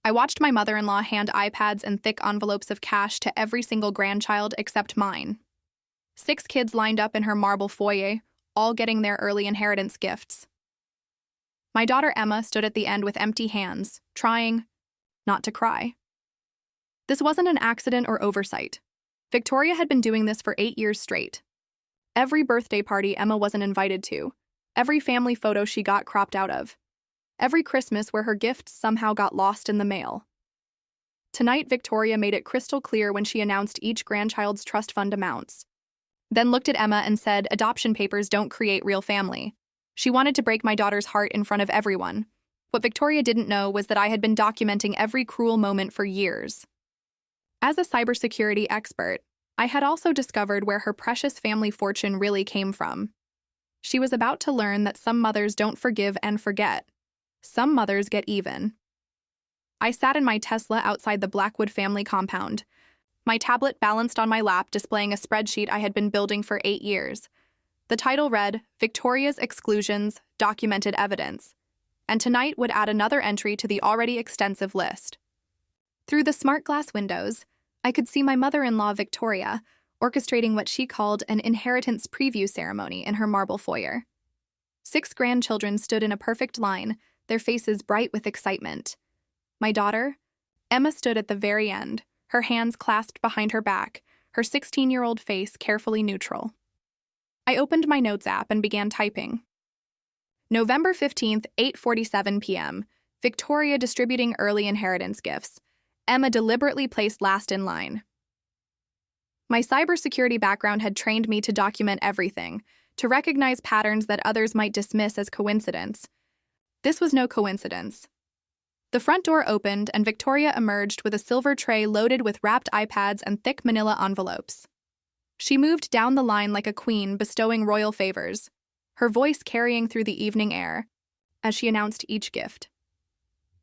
I watched my mother-in-law hand iPads and thick envelopes of cash to every single grandchild except mine. 6 kids lined up in her marble foyer, all getting their early inheritance gifts. My daughter Emma stood at the end with empty hands, trying not to cry. This wasn't an accident or oversight. Victoria had been doing this for 8 years straight. Every birthday party Emma wasn't invited to, every family photo she got cropped out of, every Christmas where her gifts somehow got lost in the mail. Tonight, Victoria made it crystal clear when she announced each grandchild's trust fund amounts. Then looked at Emma and said, "Adoption papers don't create real family." She wanted to break my daughter's heart in front of everyone. What Victoria didn't know was that I had been documenting every cruel moment for years. As a cybersecurity expert, I had also discovered where her precious family fortune really came from. She was about to learn that some mothers don't forgive and forget. Some mothers get even. I sat in my Tesla outside the Blackwood family compound, my tablet balanced on my lap displaying a spreadsheet I had been building for 8 years. The title read, "Victoria's Exclusions, Documented Evidence," and tonight would add another entry to the already extensive list. Through the smart glass windows, I could see my mother-in-law Victoria orchestrating what she called an inheritance preview ceremony in her marble foyer. 6 grandchildren stood in a perfect line, their faces bright with excitement. My daughter, Emma, stood at the very end, her hands clasped behind her back, her 16-year-old face carefully neutral. I opened my notes app and began typing. November 15th, 8:47 p.m., Victoria distributing early inheritance gifts. Emma deliberately placed last in line. My cybersecurity background had trained me to document everything, to recognize patterns that others might dismiss as coincidence. This was no coincidence. The front door opened and Victoria emerged with a silver tray loaded with wrapped iPads and thick manila envelopes. She moved down the line like a queen, bestowing royal favors, her voice carrying through the evening air as she announced each gift.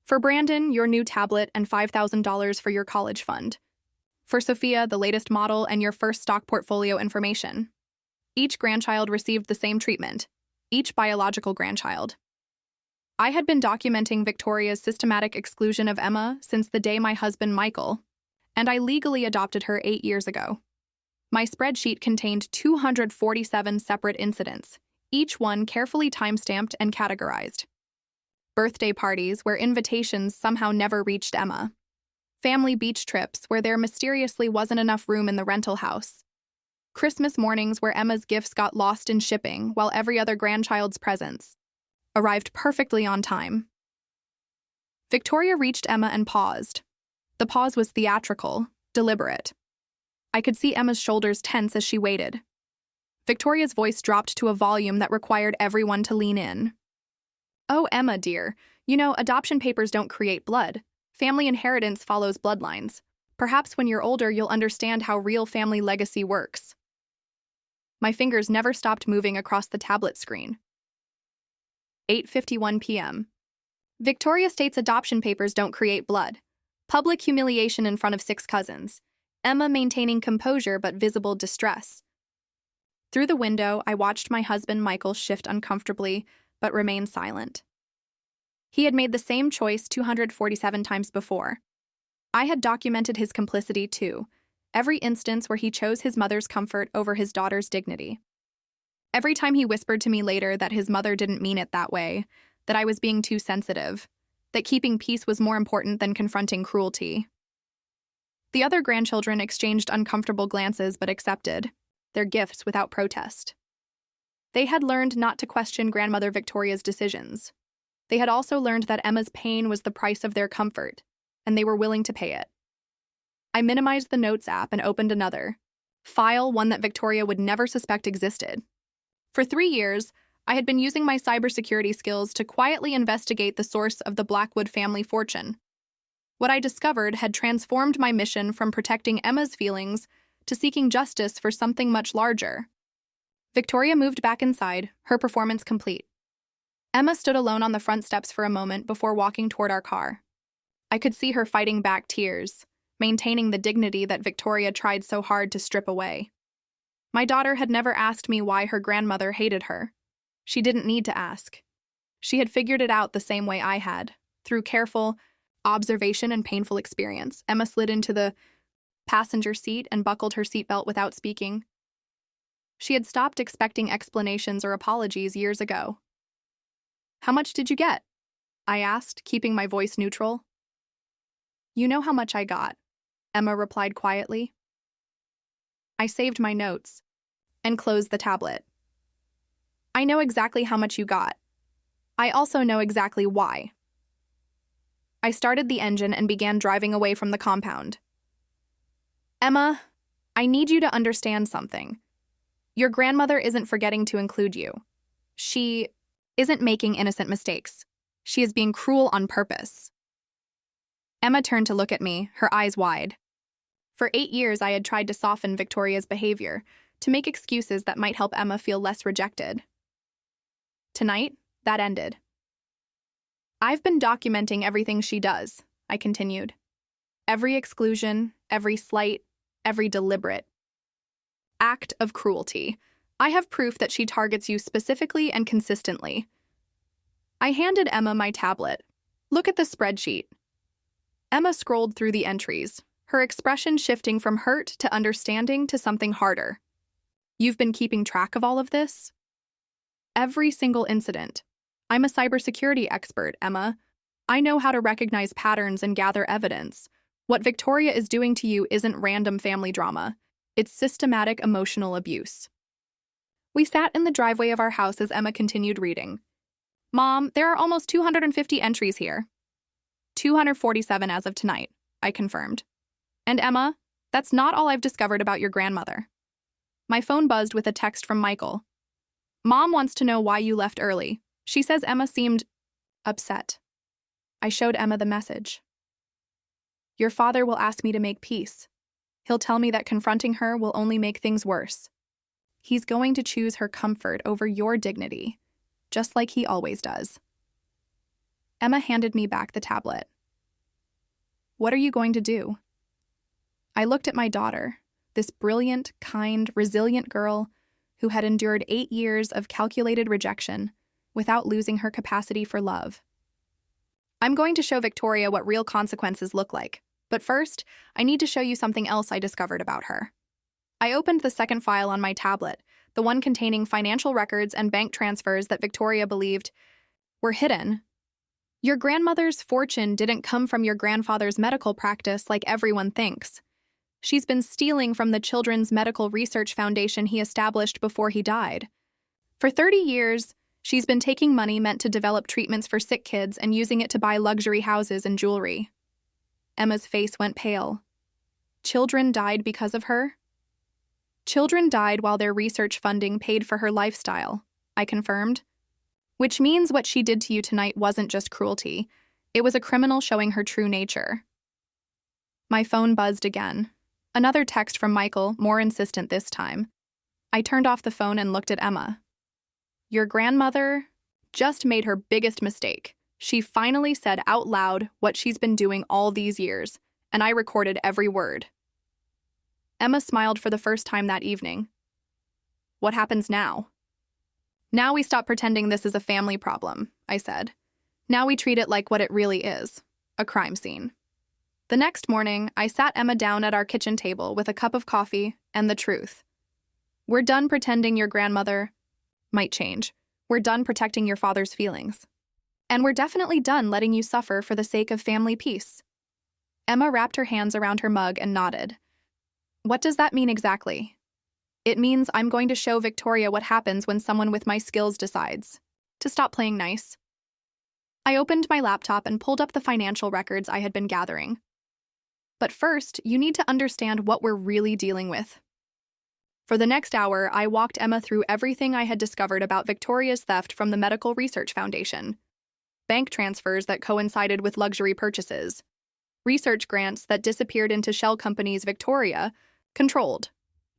For Brandon, your new tablet and $5,000 for your college fund. For Sophia, the latest model and your first stock portfolio information. Each grandchild received the same treatment, each biological grandchild. I had been documenting Victoria's systematic exclusion of Emma since the day my husband Michael, and I legally adopted her 8 years ago. My spreadsheet contained 247 separate incidents, each one carefully time-stamped and categorized. Birthday parties where invitations somehow never reached Emma. Family beach trips where there mysteriously wasn't enough room in the rental house. Christmas mornings where Emma's gifts got lost in shipping while every other grandchild's presents arrived perfectly on time. Victoria reached Emma and paused. The pause was theatrical, deliberate. I could see Emma's shoulders tense as she waited. Victoria's voice dropped to a volume that required everyone to lean in. "Oh, Emma, dear, you know, adoption papers don't create blood. Family inheritance follows bloodlines. Perhaps when you're older, you'll understand how real family legacy works." My fingers never stopped moving across the tablet screen. 8:51 p.m. Victoria states adoption papers don't create blood. Public humiliation in front of 6 cousins. Emma maintaining composure but visible distress. Through the window, I watched my husband Michael shift uncomfortably, but remain silent. He had made the same choice 247 times before. I had documented his complicity too, every instance where he chose his mother's comfort over his daughter's dignity. Every time he whispered to me later that his mother didn't mean it that way, that I was being too sensitive, that keeping peace was more important than confronting cruelty. The other grandchildren exchanged uncomfortable glances but accepted their gifts without protest. They had learned not to question grandmother Victoria's decisions. They had also learned that Emma's pain was the price of their comfort, and they were willing to pay it. I minimized the Notes app and opened another file, one that Victoria would never suspect existed. For 3 years, I had been using my cybersecurity skills to quietly investigate the source of the Blackwood family fortune. What I discovered had transformed my mission from protecting Emma's feelings to seeking justice for something much larger. Victoria moved back inside, her performance complete. Emma stood alone on the front steps for a moment before walking toward our car. I could see her fighting back tears, maintaining the dignity that Victoria tried so hard to strip away. My daughter had never asked me why her grandmother hated her. She didn't need to ask. She had figured it out the same way I had, through careful, observation and painful experience. Emma slid into the passenger seat and buckled her seatbelt without speaking. She had stopped expecting explanations or apologies years ago. "How much did you get?" I asked, keeping my voice neutral. "You know how much I got," Emma replied quietly. I saved my notes and closed the tablet. "I know exactly how much you got. I also know exactly why." I started the engine and began driving away from the compound. "Emma, I need you to understand something. Your grandmother isn't forgetting to include you. She isn't making innocent mistakes. She is being cruel on purpose." Emma turned to look at me, her eyes wide. For 8 years, I had tried to soften Victoria's behavior, to make excuses that might help Emma feel less rejected. Tonight, that ended. "I've been documenting everything she does," I continued. "Every exclusion, every slight, every deliberate act of cruelty. I have proof that she targets you specifically and consistently." I handed Emma my tablet. "Look at the spreadsheet." Emma scrolled through the entries, her expression shifting from hurt to understanding to something harder. "You've been keeping track of all of this?" "Every single incident. I'm a cybersecurity expert, Emma. I know how to recognize patterns and gather evidence. What Victoria is doing to you isn't random family drama. It's systematic emotional abuse." We sat in the driveway of our house as Emma continued reading. "Mom, there are almost 250 entries here." 247 as of tonight, I confirmed. "And Emma, that's not all I've discovered about your grandmother." My phone buzzed with a text from Michael. "Mom wants to know why you left early. She says Emma seemed upset." I showed Emma the message. "Your father will ask me to make peace. He'll tell me that confronting her will only make things worse. He's going to choose her comfort over your dignity, just like he always does." Emma handed me back the tablet. "What are you going to do?" I looked at my daughter, this brilliant, kind, resilient girl who had endured 8 years of calculated rejection without losing her capacity for love. "I'm going to show Victoria what real consequences look like. But first, I need to show you something else I discovered about her." I opened the second file on my tablet, the one containing financial records and bank transfers that Victoria believed were hidden. "Your grandmother's fortune didn't come from your grandfather's medical practice like everyone thinks. She's been stealing from the Children's Medical Research Foundation he established before he died. For 30 years, she's been taking money meant to develop treatments for sick kids and using it to buy luxury houses and jewelry." Emma's face went pale. "Children died because of her?" "Children died while their research funding paid for her lifestyle," I confirmed. "Which means what she did to you tonight wasn't just cruelty. It was a criminal showing her true nature." My phone buzzed again. Another text from Michael, more insistent this time. I turned off the phone and looked at Emma. "Your grandmother just made her biggest mistake. She finally said out loud what she's been doing all these years, and I recorded every word." Emma smiled for the first time that evening. "What happens now?" "Now we stop pretending this is a family problem," I said. "Now we treat it like what it really is, a crime scene." The next morning, I sat Emma down at our kitchen table with a cup of coffee and the truth. "We're done pretending your grandmother might change. We're done protecting your father's feelings. And we're definitely done letting you suffer for the sake of family peace." Emma wrapped her hands around her mug and nodded. "What does that mean exactly?" "It means I'm going to show Victoria what happens when someone with my skills decides to stop playing nice." I opened my laptop and pulled up the financial records I had been gathering. "But first, you need to understand what we're really dealing with." For the next hour, I walked Emma through everything I had discovered about Victoria's theft from the Medical Research Foundation. Bank transfers that coincided with luxury purchases. Research grants that disappeared into shell companies Victoria controlled.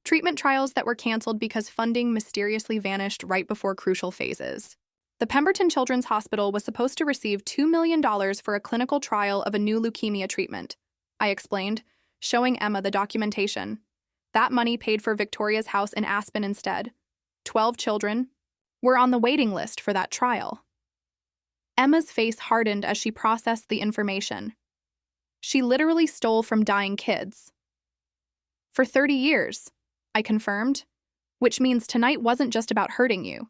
Treatment trials that were canceled because funding mysteriously vanished right before crucial phases. The Pemberton Children's Hospital was supposed to receive $2 million for a clinical trial of a new leukemia treatment, I explained, showing Emma the documentation. That money paid for Victoria's house in Aspen instead. 12 children were on the waiting list for that trial. Emma's face hardened as she processed the information. She literally stole from dying kids. For 30 years, I confirmed, which means tonight wasn't just about hurting you.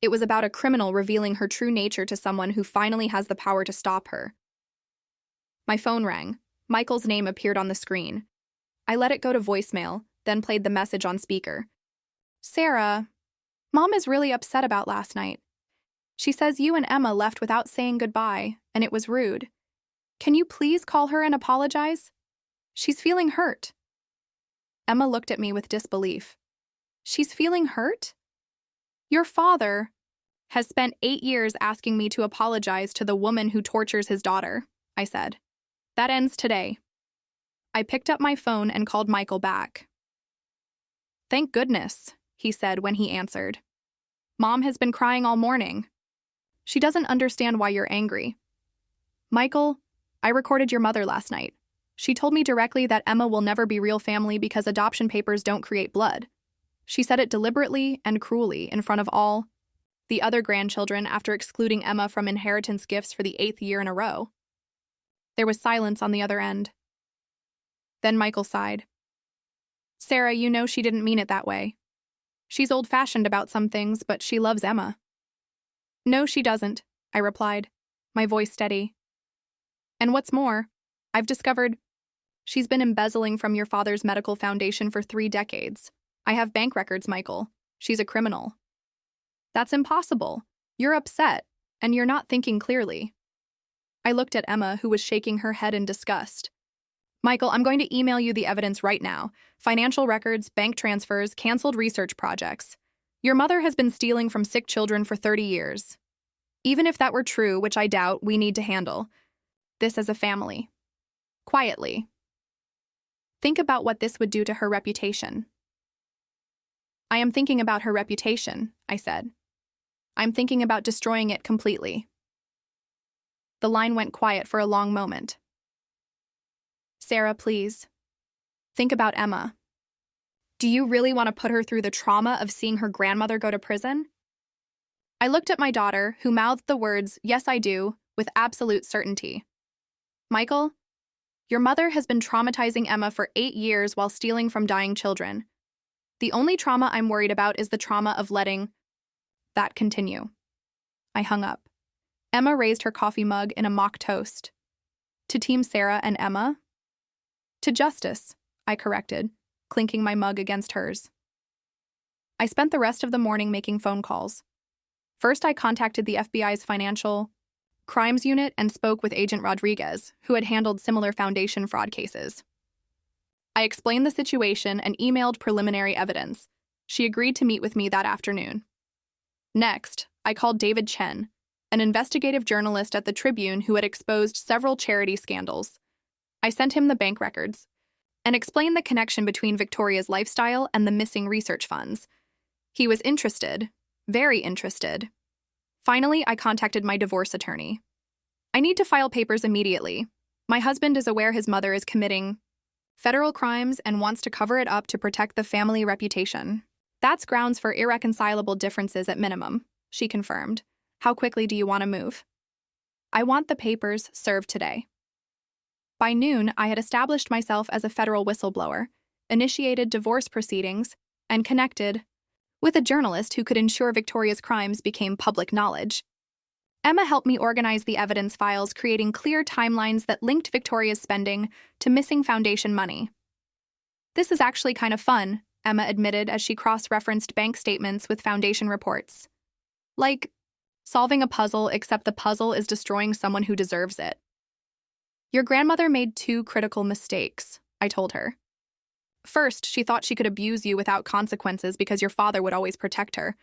It was about a criminal revealing her true nature to someone who finally has the power to stop her. My phone rang. Michael's name appeared on the screen. I let it go to voicemail, then played the message on speaker. Sarah, Mom is really upset about last night. She says you and Emma left without saying goodbye, and it was rude. Can you please call her and apologize? She's feeling hurt. Emma looked at me with disbelief. She's feeling hurt? Your father has spent 8 years asking me to apologize to the woman who tortures his daughter, I said. That ends today. I picked up my phone and called Michael back. Thank goodness, he said when he answered. Mom has been crying all morning. She doesn't understand why you're angry. Michael, I recorded your mother last night. She told me directly that Emma will never be real family because adoption papers don't create blood. She said it deliberately and cruelly in front of all the other grandchildren after excluding Emma from inheritance gifts for the 8th year in a row. There was silence on the other end. Then Michael sighed. Sarah, you know she didn't mean it that way. She's old-fashioned about some things, but she loves Emma. No, she doesn't, I replied, my voice steady. And what's more, I've discovered she's been embezzling from your father's medical foundation for 3 decades. I have bank records, Michael. She's a criminal. That's impossible. You're upset, and you're not thinking clearly. I looked at Emma, who was shaking her head in disgust. Michael, I'm going to email you the evidence right now. Financial records, bank transfers, canceled research projects. Your mother has been stealing from sick children for 30 years. Even if that were true, which I doubt, we need to handle this as a family. Quietly. Think about what this would do to her reputation. I am thinking about her reputation, I said. I'm thinking about destroying it completely. The line went quiet for a long moment. Sarah, please. Think about Emma. Do you really want to put her through the trauma of seeing her grandmother go to prison? I looked at my daughter, who mouthed the words, "Yes, I do," with absolute certainty. Michael, your mother has been traumatizing Emma for 8 years while stealing from dying children. The only trauma I'm worried about is the trauma of letting that continue. I hung up. Emma raised her coffee mug in a mock toast. To Team Sarah and Emma? To justice, I corrected, clinking my mug against hers. I spent the rest of the morning making phone calls. First, I contacted the FBI's Financial Crimes Unit and spoke with Agent Rodriguez, who had handled similar foundation fraud cases. I explained the situation and emailed preliminary evidence. She agreed to meet with me that afternoon. Next, I called David Chen, an investigative journalist at the Tribune who had exposed several charity scandals. I sent him the bank records and explained the connection between Victoria's lifestyle and the missing research funds. He was interested, very interested. Finally, I contacted my divorce attorney. I need to file papers immediately. My husband is aware his mother is committing federal crimes and wants to cover it up to protect the family reputation. That's grounds for irreconcilable differences at minimum, she confirmed. How quickly do you want to move? I want the papers served today. By noon, I had established myself as a federal whistleblower, initiated divorce proceedings, and connected with a journalist who could ensure Victoria's crimes became public knowledge. Emma helped me organize the evidence files, creating clear timelines that linked Victoria's spending to missing foundation money. This is actually kind of fun, Emma admitted as she cross-referenced bank statements with foundation reports. Like solving a puzzle, except the puzzle is destroying someone who deserves it. Your grandmother made 2 critical mistakes, I told her. First, she thought she could abuse you without consequences because your father would always protect her.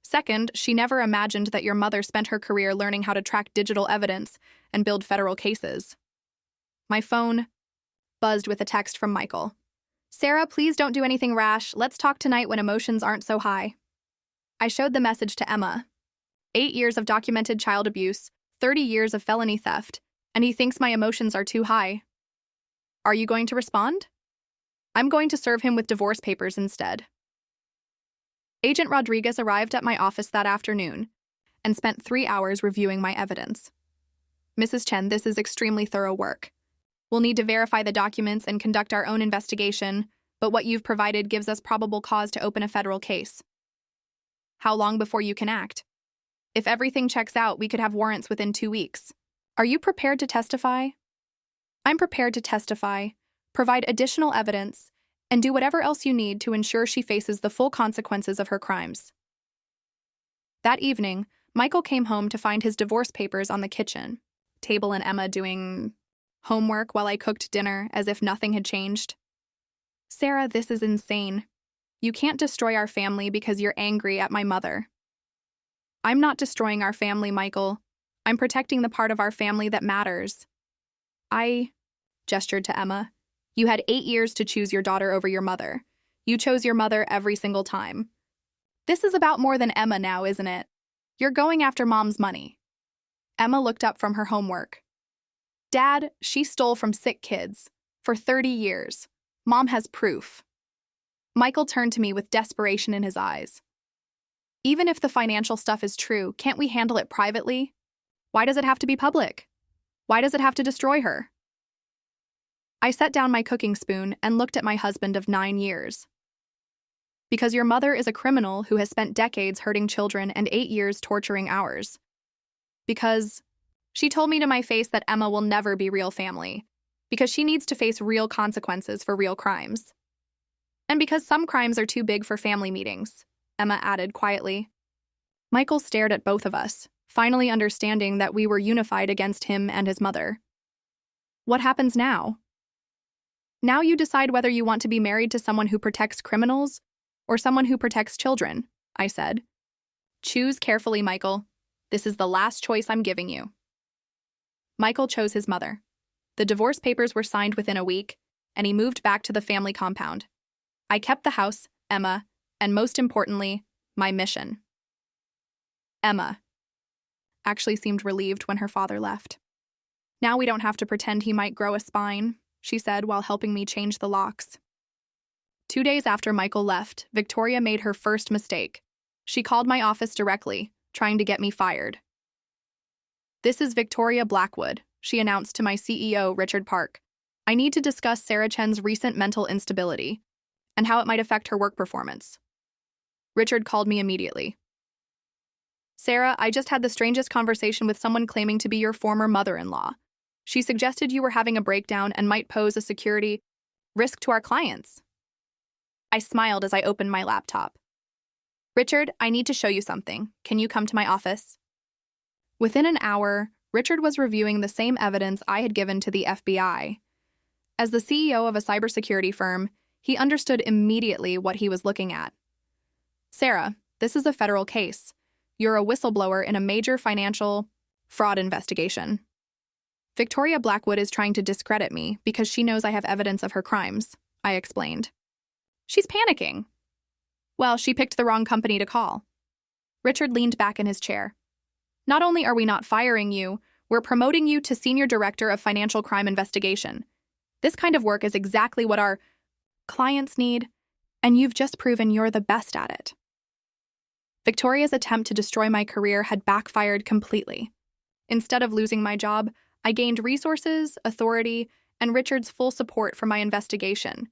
Second, she never imagined that your mother spent her career learning how to track digital evidence and build federal cases. My phone buzzed with a text from Michael. Sarah, please don't do anything rash. Let's talk tonight when emotions aren't so high. I showed the message to Emma. 8 years of documented child abuse, 30 years of felony theft, and he thinks my emotions are too high. Are you going to respond? I'm going to serve him with divorce papers instead. Agent Rodriguez arrived at my office that afternoon and spent 3 hours reviewing my evidence. Mrs. Chen, this is extremely thorough work. We'll need to verify the documents and conduct our own investigation, but what you've provided gives us probable cause to open a federal case. How long before you can act? If everything checks out, we could have warrants within 2 weeks. Are you prepared to testify? I'm prepared to testify, provide additional evidence, and do whatever else you need to ensure she faces the full consequences of her crimes. That evening, Michael came home to find his divorce papers on the kitchen table and Emma doing homework while I cooked dinner as if nothing had changed. Sarah, this is insane. You can't destroy our family because you're angry at my mother. I'm not destroying our family, Michael. I'm protecting the part of our family that matters. I gestured to Emma. You had 8 years to choose your daughter over your mother. You chose your mother every single time. This is about more than Emma now, isn't it? You're going after Mom's money. Emma looked up from her homework. Dad, she stole from sick kids. For 30 years. Mom has proof. Michael turned to me with desperation in his eyes. Even if the financial stuff is true, can't we handle it privately? Why does it have to be public? Why does it have to destroy her? I set down my cooking spoon and looked at my husband of 9 years. Because your mother is a criminal who has spent decades hurting children and 8 years torturing ours. Because she told me to my face that Emma will never be real family. Because she needs to face real consequences for real crimes. And because some crimes are too big for family meetings, Emma added quietly. Michael stared at both of us, finally understanding that we were unified against him and his mother. What happens now? Now you decide whether you want to be married to someone who protects criminals or someone who protects children, I said. Choose carefully, Michael. This is the last choice I'm giving you. Michael chose his mother. The divorce papers were signed within a week, and he moved back to the family compound. I kept the house, Emma, and most importantly, my mission. Emma actually seemed relieved when her father left. Now we don't have to pretend he might grow a spine, she said while helping me change the locks. 2 days after Michael left, Victoria made her first mistake. She called my office directly, trying to get me fired. This is Victoria Blackwood, she announced to my CEO, Richard Park. I need to discuss Sarah Chen's recent mental instability and how it might affect her work performance. Richard called me immediately. Sarah, I just had the strangest conversation with someone claiming to be your former mother-in-law. She suggested you were having a breakdown and might pose a security risk to our clients. I smiled as I opened my laptop. Richard, I need to show you something. Can you come to my office? Within an hour, Richard was reviewing the same evidence I had given to the FBI. As the CEO of a cybersecurity firm, he understood immediately what he was looking at. Sarah, this is a federal case. You're a whistleblower in a major financial fraud investigation. Victoria Blackwood is trying to discredit me because she knows I have evidence of her crimes, I explained. She's panicking. Well, she picked the wrong company to call. Richard leaned back in his chair. Not only are we not firing you, we're promoting you to Senior Director of Financial Crime Investigation. This kind of work is exactly what our clients need, and you've just proven you're the best at it. Victoria's attempt to destroy my career had backfired completely. Instead of losing my job, I gained resources, authority, and Richard's full support for my investigation.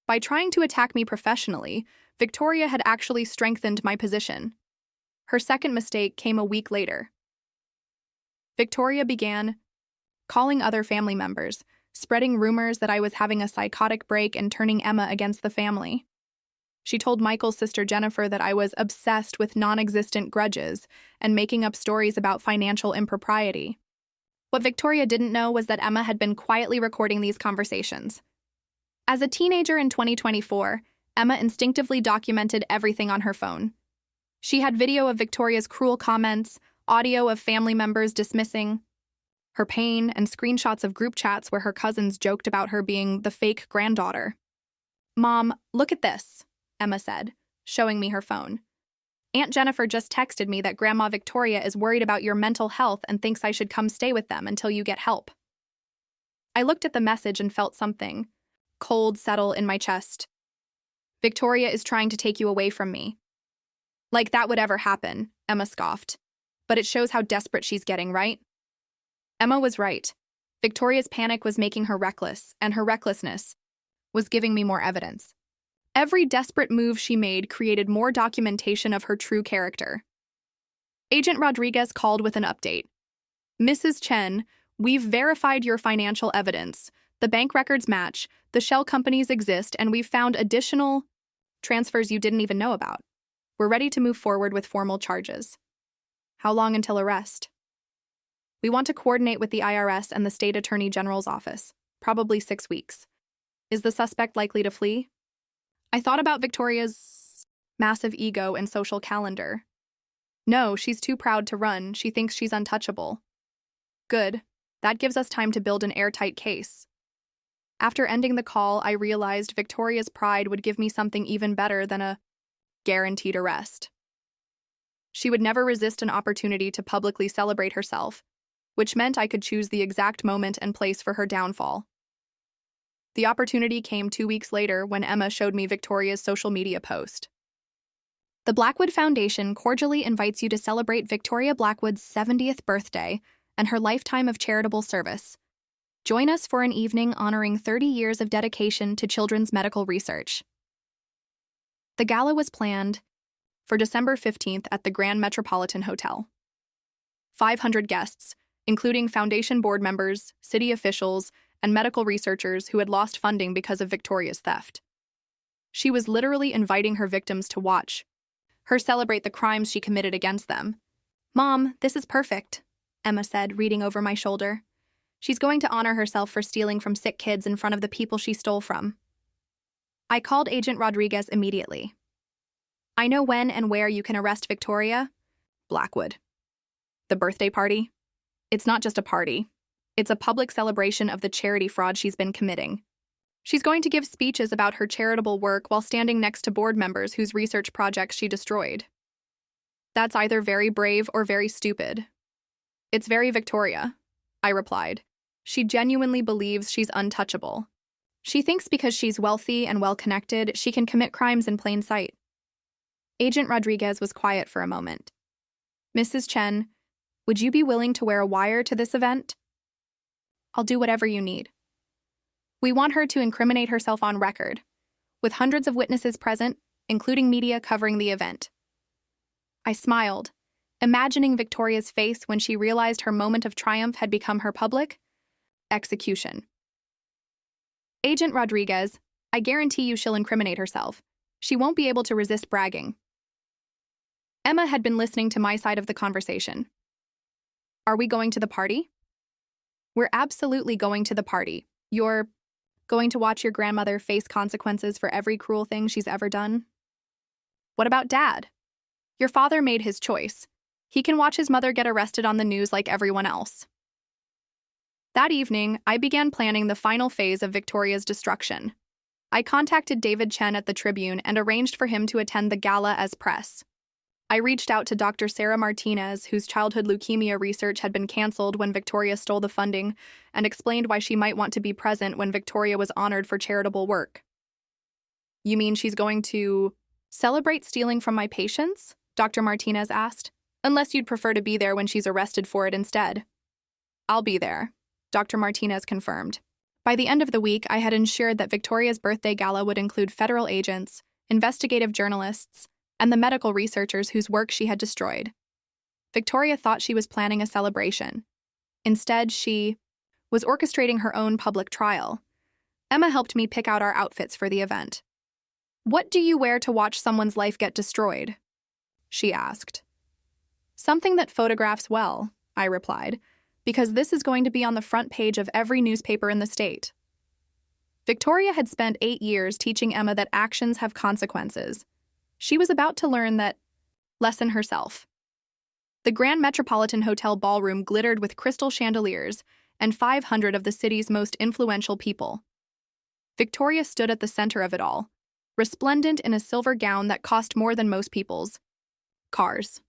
By trying to attack me professionally, Victoria had actually strengthened my position. Her second mistake came a week later. Victoria began calling other family members, spreading rumors that I was having a psychotic break and turning Emma against the family. She told Michael's sister Jennifer that I was obsessed with non-existent grudges and making up stories about financial impropriety. What Victoria didn't know was that Emma had been quietly recording these conversations. As a teenager in 2024, Emma instinctively documented everything on her phone. She had video of Victoria's cruel comments, audio of family members dismissing her pain, and screenshots of group chats where her cousins joked about her being the fake granddaughter. Mom, look at this, Emma said, showing me her phone. Aunt Jennifer just texted me that Grandma Victoria is worried about your mental health and thinks I should come stay with them until you get help. I looked at the message and felt something cold settle in my chest. Victoria is trying to take you away from me. Like that would ever happen, Emma scoffed. But it shows how desperate she's getting, right? Emma was right. Victoria's panic was making her reckless, and her recklessness was giving me more evidence. Every desperate move she made created more documentation of her true character. Agent Rodriguez called with an update. Mrs. Chen, we've verified your financial evidence. The bank records match, the shell companies exist, and we've found additional transfers you didn't even know about. We're ready to move forward with formal charges. How long until arrest? We want to coordinate with the IRS and the State Attorney General's office. Probably 6 weeks. Is the suspect likely to flee? I thought about Victoria's massive ego and social calendar. No, she's too proud to run. She thinks she's untouchable. Good. That gives us time to build an airtight case. After ending the call, I realized Victoria's pride would give me something even better than a guaranteed arrest. She would never resist an opportunity to publicly celebrate herself, which meant I could choose the exact moment and place for her downfall. The opportunity came 2 weeks later when Emma showed me Victoria's social media post. The Blackwood Foundation cordially invites you to celebrate Victoria Blackwood's 70th birthday and her lifetime of charitable service. Join us for an evening honoring 30 years of dedication to children's medical research. The gala was planned for December 15th at the Grand Metropolitan Hotel. 500 guests, including foundation board members, city officials, and medical researchers who had lost funding because of Victoria's theft. She was literally inviting her victims to watch her celebrate the crimes she committed against them. "Mom, this is perfect," Emma said, reading over my shoulder. "She's going to honor herself for stealing from sick kids in front of the people she stole from." I called Agent Rodriguez immediately. "I know when and where you can arrest Victoria." Blackwood. The birthday party? It's not just a party. It's a public celebration of the charity fraud she's been committing. She's going to give speeches about her charitable work while standing next to board members whose research projects she destroyed. That's either very brave or very stupid. It's very Victoria, I replied. She genuinely believes she's untouchable. She thinks because she's wealthy and well-connected, she can commit crimes in plain sight. Agent Rodriguez was quiet for a moment. "Mrs. Chen, would you be willing to wear a wire to this event?" "I'll do whatever you need." "We want her to incriminate herself on record, with hundreds of witnesses present, including media covering the event." I smiled, imagining Victoria's face when she realized her moment of triumph had become her public execution. "Agent Rodriguez, I guarantee you she'll incriminate herself. She won't be able to resist bragging." Emma had been listening to my side of the conversation. "Are we going to the party?" "We're absolutely going to the party. You're going to watch your grandmother face consequences for every cruel thing she's ever done?" "What about Dad? Your father made his choice. He can watch his mother get arrested on the news like everyone else." That evening, I began planning the final phase of Victoria's destruction. I contacted David Chen at the Tribune and arranged for him to attend the gala as press. I reached out to Dr. Sarah Martinez, whose childhood leukemia research had been canceled when Victoria stole the funding, and explained why she might want to be present when Victoria was honored for charitable work. "You mean she's going to celebrate stealing from my patients?" Dr. Martinez asked. "Unless you'd prefer to be there when she's arrested for it instead." "I'll be there," Dr. Martinez confirmed. By the end of the week, I had ensured that Victoria's birthday gala would include federal agents, investigative journalists, and the medical researchers whose work she had destroyed. Victoria thought she was planning a celebration. Instead, she was orchestrating her own public trial. Emma helped me pick out our outfits for the event. "What do you wear to watch someone's life get destroyed?" she asked. "Something that photographs well," I replied, "because this is going to be on the front page of every newspaper in the state." Victoria had spent 8 years teaching Emma that actions have consequences. She was about to learn that lesson herself. The Grand Metropolitan Hotel ballroom glittered with crystal chandeliers and 500 of the city's most influential people. Victoria stood at the center of it all, resplendent in a silver gown that cost more than most people's cars.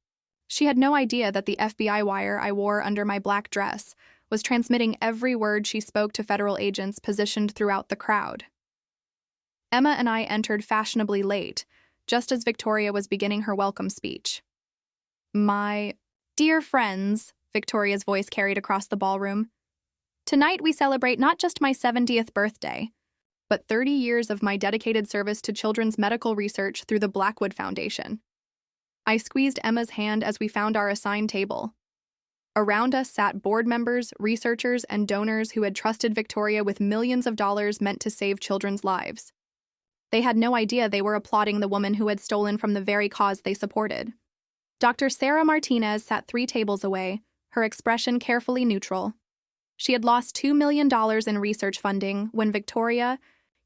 She had no idea that the FBI wire I wore under my black dress was transmitting every word she spoke to federal agents positioned throughout the crowd. Emma and I entered fashionably late, just as Victoria was beginning her welcome speech. "My dear friends," Victoria's voice carried across the ballroom, Tonight we celebrate not just my 70th birthday, but 30 years of my dedicated service to children's medical research through the Blackwood Foundation. I squeezed Emma's hand as we found our assigned table. Around us sat board members, researchers, and donors who had trusted Victoria with millions of dollars meant to save children's lives. They had no idea they were applauding the woman who had stolen from the very cause they supported. Dr. Sarah Martinez sat 3 tables away, her expression carefully neutral. She had lost $2 million in research funding when Victoria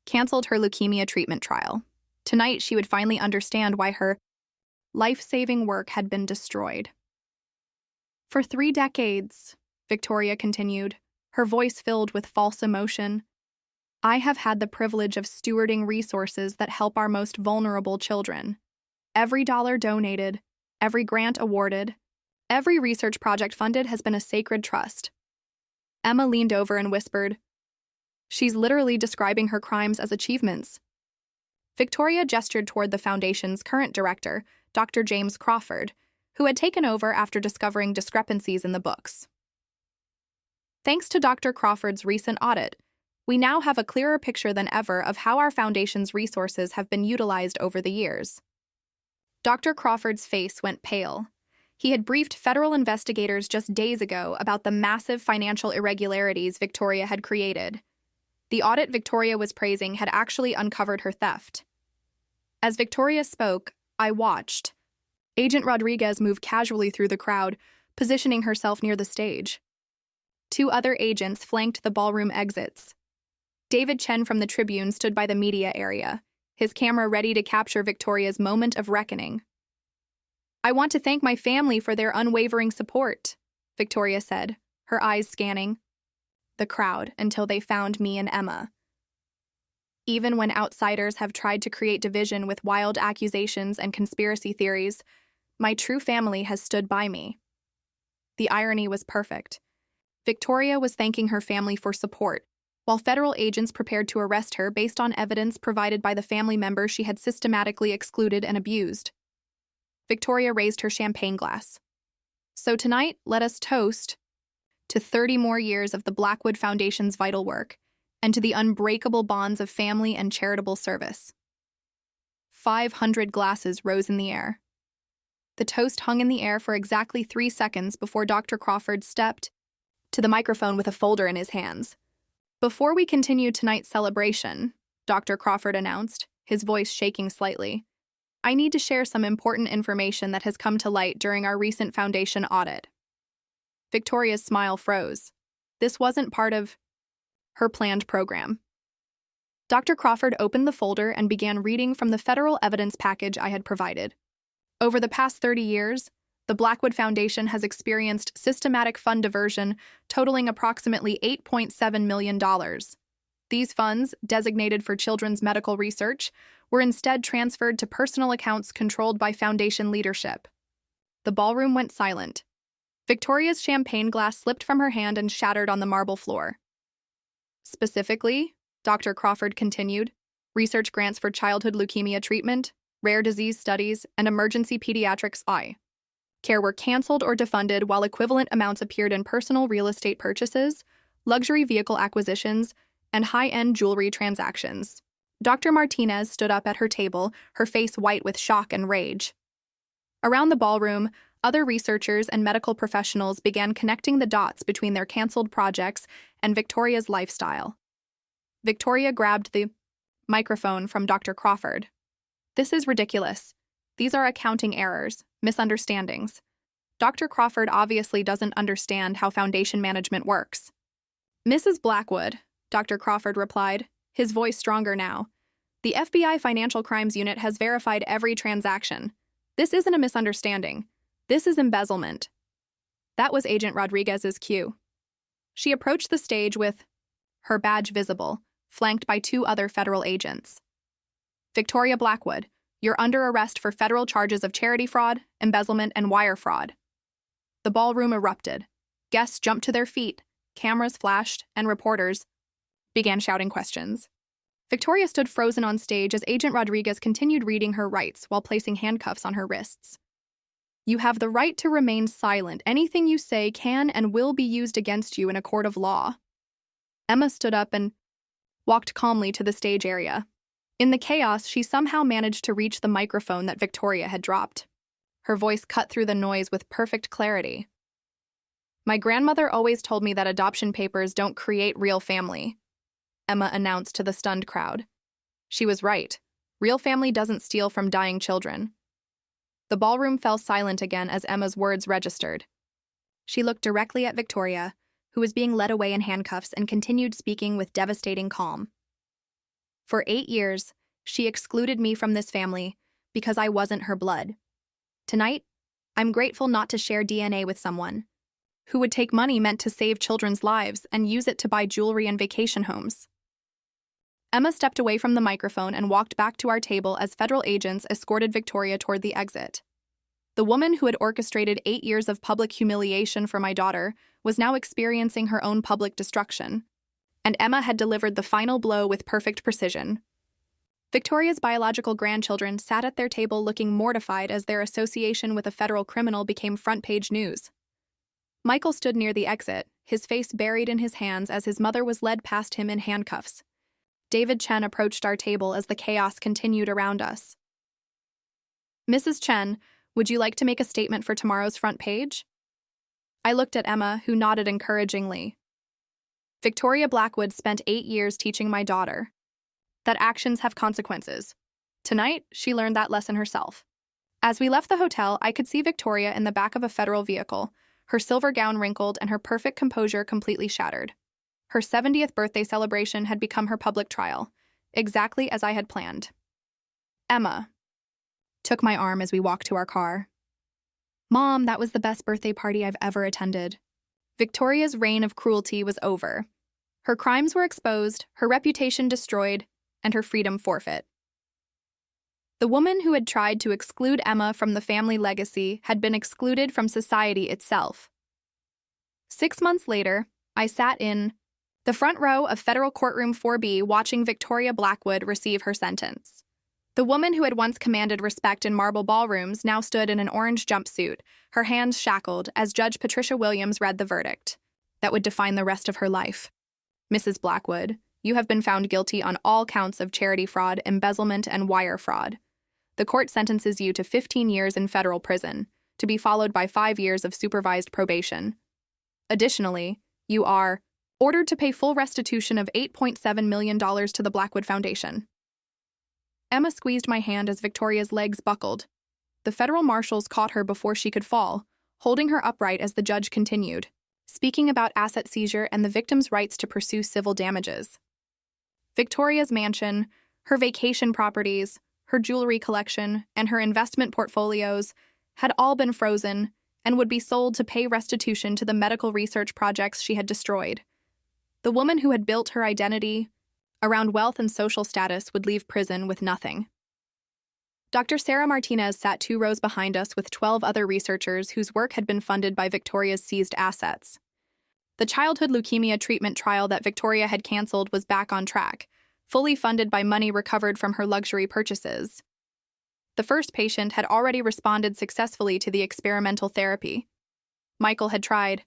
canceled her leukemia treatment trial. Tonight, she would finally understand why her life-saving work had been destroyed. For 3 decades, Victoria continued, her voice filled with false emotion, I have had the privilege of stewarding resources that help our most vulnerable children. Every dollar donated, every grant awarded, every research project funded has been a sacred trust. Emma leaned over and whispered, She's literally describing her crimes as achievements. Victoria gestured toward the Foundation's current director, Dr. James Crawford, who had taken over after discovering discrepancies in the books. Thanks to Dr. Crawford's recent audit, we now have a clearer picture than ever of how our Foundation's resources have been utilized over the years. Dr. Crawford's face went pale. He had briefed federal investigators just days ago about the massive financial irregularities Victoria had created. The audit Victoria was praising had actually uncovered her theft. As Victoria spoke, I watched. Agent Rodriguez moved casually through the crowd, positioning herself near the stage. 2 other agents flanked the ballroom exits. David Chen from the Tribune stood by the media area, his camera ready to capture Victoria's moment of reckoning. I want to thank my family for their unwavering support, Victoria said, her eyes scanning the crowd until they found me and Emma. Even when outsiders have tried to create division with wild accusations and conspiracy theories, my true family has stood by me. The irony was perfect. Victoria was thanking her family for support, while federal agents prepared to arrest her based on evidence provided by the family members she had systematically excluded and abused. Victoria raised her champagne glass. So tonight, let us toast to 30 more years of the Blackwood Foundation's vital work, and to the unbreakable bonds of family and charitable service. 500 glasses rose in the air. The toast hung in the air for exactly 3 seconds before Dr. Crawford stepped to the microphone with a folder in his hands. Before we continue tonight's celebration, Dr. Crawford announced, his voice shaking slightly, I need to share some important information that has come to light during our recent Foundation audit. Victoria's smile froze. This wasn't part of her planned program. Dr. Crawford opened the folder and began reading from the federal evidence package I had provided. Over the past 30 years, the Blackwood Foundation has experienced systematic fund diversion totaling approximately $8.7 million. These funds, designated for children's medical research, were instead transferred to personal accounts controlled by Foundation leadership. The ballroom went silent. Victoria's champagne glass slipped from her hand and shattered on the marble floor. Specifically, Dr. Crawford continued, research grants for childhood leukemia treatment, rare disease studies, and emergency pediatrics care were canceled or defunded, while equivalent amounts appeared in personal real estate purchases, luxury vehicle acquisitions, and high-end jewelry transactions. Dr. Martinez stood up at her table, her face white with shock and rage. Around the ballroom, other researchers and medical professionals began connecting the dots between their canceled projects and Victoria's lifestyle. Victoria grabbed the microphone from Dr. Crawford. This is ridiculous. These are accounting errors, misunderstandings. Dr. Crawford obviously doesn't understand how Foundation management works. Mrs. Blackwood, Dr. Crawford replied, his voice stronger now. The FBI Financial Crimes Unit has verified every transaction. This isn't a misunderstanding. This is embezzlement. That was Agent Rodriguez's cue. She approached the stage with her badge visible, flanked by 2 other federal agents. Victoria Blackwood, you're under arrest for federal charges of charity fraud, embezzlement, and wire fraud. The ballroom erupted. Guests jumped to their feet, cameras flashed, and reporters began shouting questions. Victoria stood frozen on stage as Agent Rodriguez continued reading her rights while placing handcuffs on her wrists. You have the right to remain silent. Anything you say can and will be used against you in a court of law. Emma stood up and walked calmly to the stage area. In the chaos, she somehow managed to reach the microphone that Victoria had dropped. Her voice cut through the noise with perfect clarity. "My grandmother always told me that adoption papers don't create real family," Emma announced to the stunned crowd. She was right. Real family doesn't steal from dying children. The ballroom fell silent again as Emma's words registered. She looked directly at Victoria, who was being led away in handcuffs, and continued speaking with devastating calm. "For 8 years, she excluded me from this family because I wasn't her blood. Tonight, I'm grateful not to share DNA with someone who would take money meant to save children's lives and use it to buy jewelry and vacation homes." Emma stepped away from the microphone and walked back to our table as federal agents escorted Victoria toward the exit. The woman who had orchestrated 8 years of public humiliation for my daughter was now experiencing her own public destruction, and Emma had delivered the final blow with perfect precision. Victoria's biological grandchildren sat at their table looking mortified as their association with a federal criminal became front-page news. Michael stood near the exit, his face buried in his hands as his mother was led past him in handcuffs. David Chen approached our table as the chaos continued around us. "Mrs. Chen, would you like to make a statement for tomorrow's front page?" I looked at Emma, who nodded encouragingly. "Victoria Blackwood spent 8 years teaching my daughter that actions have consequences. Tonight, she learned that lesson herself." As we left the hotel, I could see Victoria in the back of a federal vehicle, her silver gown wrinkled and her perfect composure completely shattered. Her 70th birthday celebration had become her public trial, exactly as I had planned. Emma took my arm as we walked to our car. "Mom, that was the best birthday party I've ever attended." Victoria's reign of cruelty was over. Her crimes were exposed, her reputation destroyed, and her freedom forfeit. The woman who had tried to exclude Emma from the family legacy had been excluded from society itself. 6 months later, I sat in the front row of Federal Courtroom 4B watching Victoria Blackwood receive her sentence. The woman who had once commanded respect in marble ballrooms now stood in an orange jumpsuit, her hands shackled, as Judge Patricia Williams read the verdict that would define the rest of her life. "Mrs. Blackwood, you have been found guilty on all counts of charity fraud, embezzlement, and wire fraud. The court sentences you to 15 years in federal prison, to be followed by 5 years of supervised probation. Additionally, you are ordered to pay full restitution of $8.7 million to the Blackwood Foundation." Emma squeezed my hand as Victoria's legs buckled. The federal marshals caught her before she could fall, holding her upright as the judge continued, speaking about asset seizure and the victim's rights to pursue civil damages. Victoria's mansion, her vacation properties, her jewelry collection, and her investment portfolios had all been frozen and would be sold to pay restitution to the medical research projects she had destroyed. The woman who had built her identity around wealth and social status would leave prison with nothing. Dr. Sarah Martinez sat 2 rows behind us with 12 other researchers whose work had been funded by Victoria's seized assets. The childhood leukemia treatment trial that Victoria had canceled was back on track, fully funded by money recovered from her luxury purchases. The first patient had already responded successfully to the experimental therapy. Michael had tried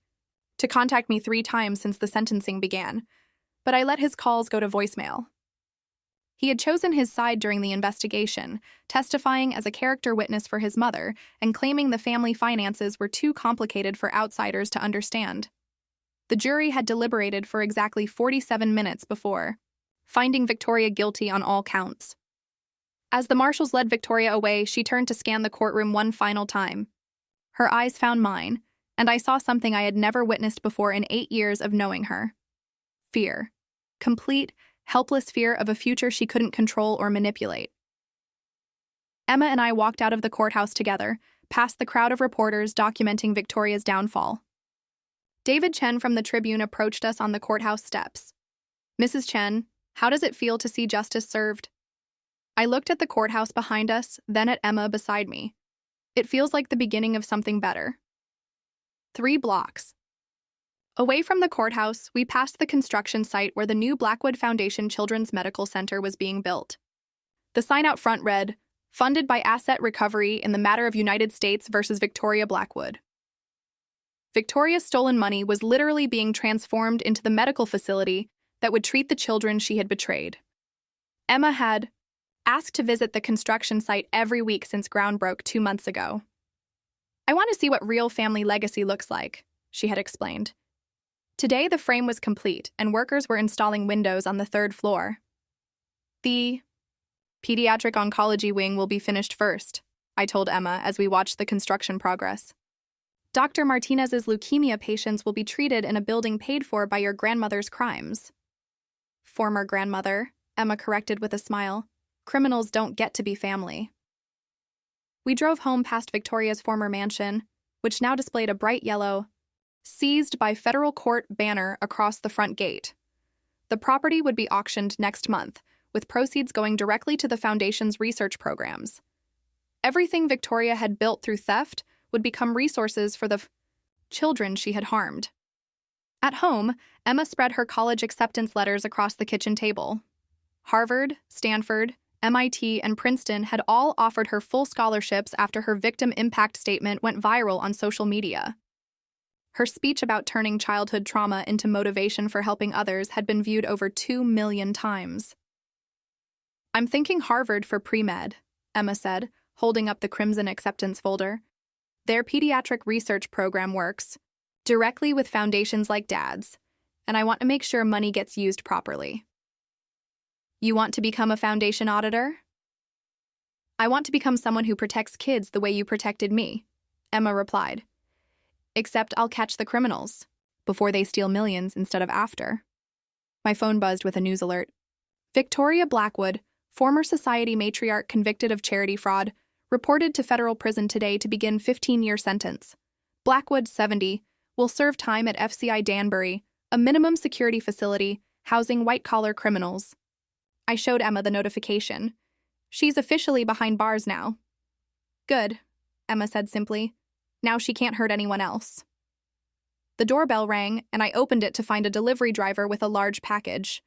to contact me 3 times since the sentencing began, but I let his calls go to voicemail. He had chosen his side during the investigation, testifying as a character witness for his mother and claiming the family finances were too complicated for outsiders to understand. The jury had deliberated for exactly 47 minutes before finding Victoria guilty on all counts. As the marshals led Victoria away, she turned to scan the courtroom one final time. Her eyes found mine, and I saw something I had never witnessed before in 8 years of knowing her. Fear. Complete, helpless fear of a future she couldn't control or manipulate. Emma and I walked out of the courthouse together, past the crowd of reporters documenting Victoria's downfall. David Chen from the Tribune approached us on the courthouse steps. "Mrs. Chen, how does it feel to see justice served?" I looked at the courthouse behind us, then at Emma beside me. "It feels like the beginning of something better." 3 blocks away from the courthouse, we passed the construction site where the new Blackwood Foundation Children's Medical Center was being built. The sign out front read, "Funded by Asset Recovery in the Matter of United States versus Victoria Blackwood." Victoria's stolen money was literally being transformed into the medical facility that would treat the children she had betrayed. Emma had asked to visit the construction site every week since ground broke 2 months ago. "I want to see what real family legacy looks like," she had explained. Today, the frame was complete, and workers were installing windows on the 3rd floor. "The pediatric oncology wing will be finished first," I told Emma as we watched the construction progress. "Dr. Martinez's leukemia patients will be treated in a building paid for by your grandmother's crimes." "Former grandmother," Emma corrected with a smile. "Criminals don't get to be family." We drove home past Victoria's former mansion, which now displayed a bright yellow, "Seized by federal court" banner across the front gate. The property would be auctioned next month, with proceeds going directly to the foundation's research programs. Everything Victoria had built through theft would become resources for the children she had harmed. At home, Emma spread her college acceptance letters across the kitchen table. Harvard, Stanford, MIT, and Princeton had all offered her full scholarships after her victim impact statement went viral on social media. Her speech about turning childhood trauma into motivation for helping others had been viewed over 2 million times. "I'm thinking Harvard for pre-med," Emma said, holding up the crimson acceptance folder. "Their pediatric research program works directly with foundations like Dad's, and I want to make sure money gets used properly." "You want to become a foundation auditor?" "I want to become someone who protects kids the way you protected me," Emma replied. "Except I'll catch the criminals before they steal millions instead of after." My phone buzzed with a news alert. Victoria Blackwood, former society matriarch convicted of charity fraud, reported to federal prison today to begin 15-year sentence. Blackwood, 70, will serve time at FCI Danbury, a minimum security facility housing white-collar criminals. I showed Emma the notification. "She's officially behind bars now." "Good," Emma said simply. "Now she can't hurt anyone else." The doorbell rang, and I opened it to find a delivery driver with a large package.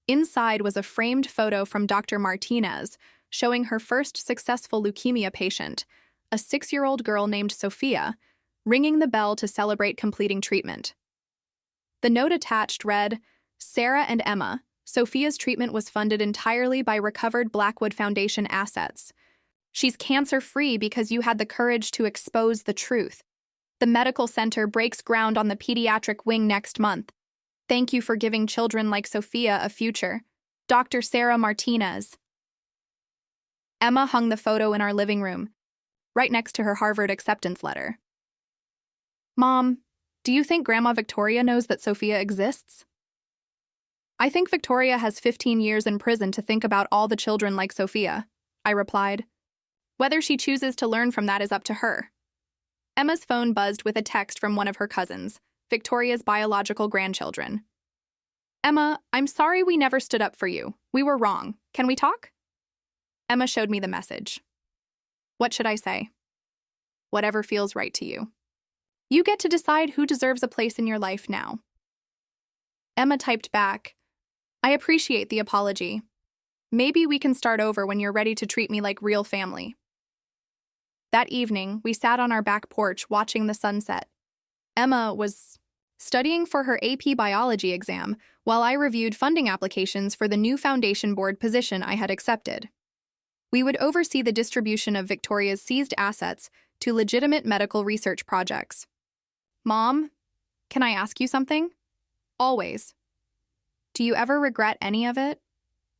Inside was a framed photo from Dr. Martinez, showing her first successful leukemia patient, a 6-year-old girl named Sophia, ringing the bell to celebrate completing treatment. The note attached read, "Sarah and Emma, Sophia's treatment was funded entirely by recovered Blackwood Foundation assets. She's cancer-free because you had the courage to expose the truth. The medical center breaks ground on the pediatric wing next month. Thank you for giving children like Sophia a future. Dr. Sarah Martinez." Emma hung the photo in our living room, right next to her Harvard acceptance letter. "Mom, do you think Grandma Victoria knows that Sophia exists?" "I think Victoria has 15 years in prison to think about all the children like Sophia," I replied. "Whether she chooses to learn from that is up to her." Emma's phone buzzed with a text from one of her cousins, Victoria's biological grandchildren. "Emma, I'm sorry we never stood up for you. We were wrong. Can we talk?" Emma showed me the message. "What should I say?" "Whatever feels right to you. You get to decide who deserves a place in your life now." Emma typed back, "I appreciate the apology. Maybe we can start over when you're ready to treat me like real family." That evening, we sat on our back porch watching the sunset. Emma was studying for her AP biology exam while I reviewed funding applications for the new foundation board position I had accepted. We would oversee the distribution of Victoria's seized assets to legitimate medical research projects. "Mom, can I ask you something?" "Always." "Do you ever regret any of it?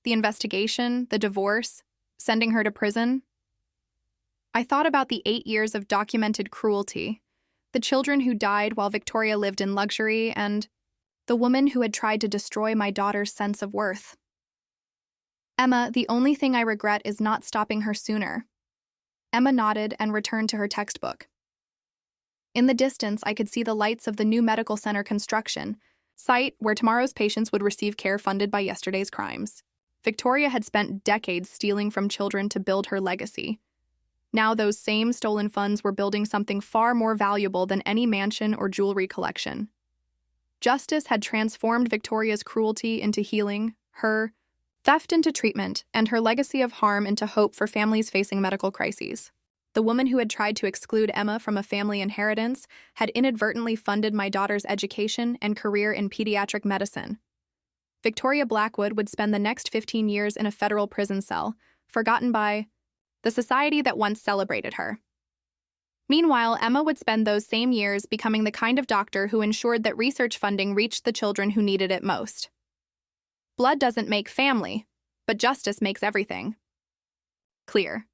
The investigation, the divorce, sending her to prison?" I thought about the 8 years of documented cruelty, the children who died while Victoria lived in luxury, and the woman who had tried to destroy my daughter's sense of worth. "Emma, the only thing I regret is not stopping her sooner." Emma nodded and returned to her textbook. In the distance, I could see the lights of the new medical center construction, site where tomorrow's patients would receive care funded by yesterday's crimes. Victoria had spent decades stealing from children to build her legacy. Now those same stolen funds were building something far more valuable than any mansion or jewelry collection. Justice had transformed Victoria's cruelty into healing, her theft into treatment, and her legacy of harm into hope for families facing medical crises. The woman who had tried to exclude Emma from a family inheritance had inadvertently funded my daughter's education and career in pediatric medicine. Victoria Blackwood would spend the next 15 years in a federal prison cell, forgotten by the society that once celebrated her. Meanwhile, Emma would spend those same years becoming the kind of doctor who ensured that research funding reached the children who needed it most. Blood doesn't make family, but justice makes everything clear.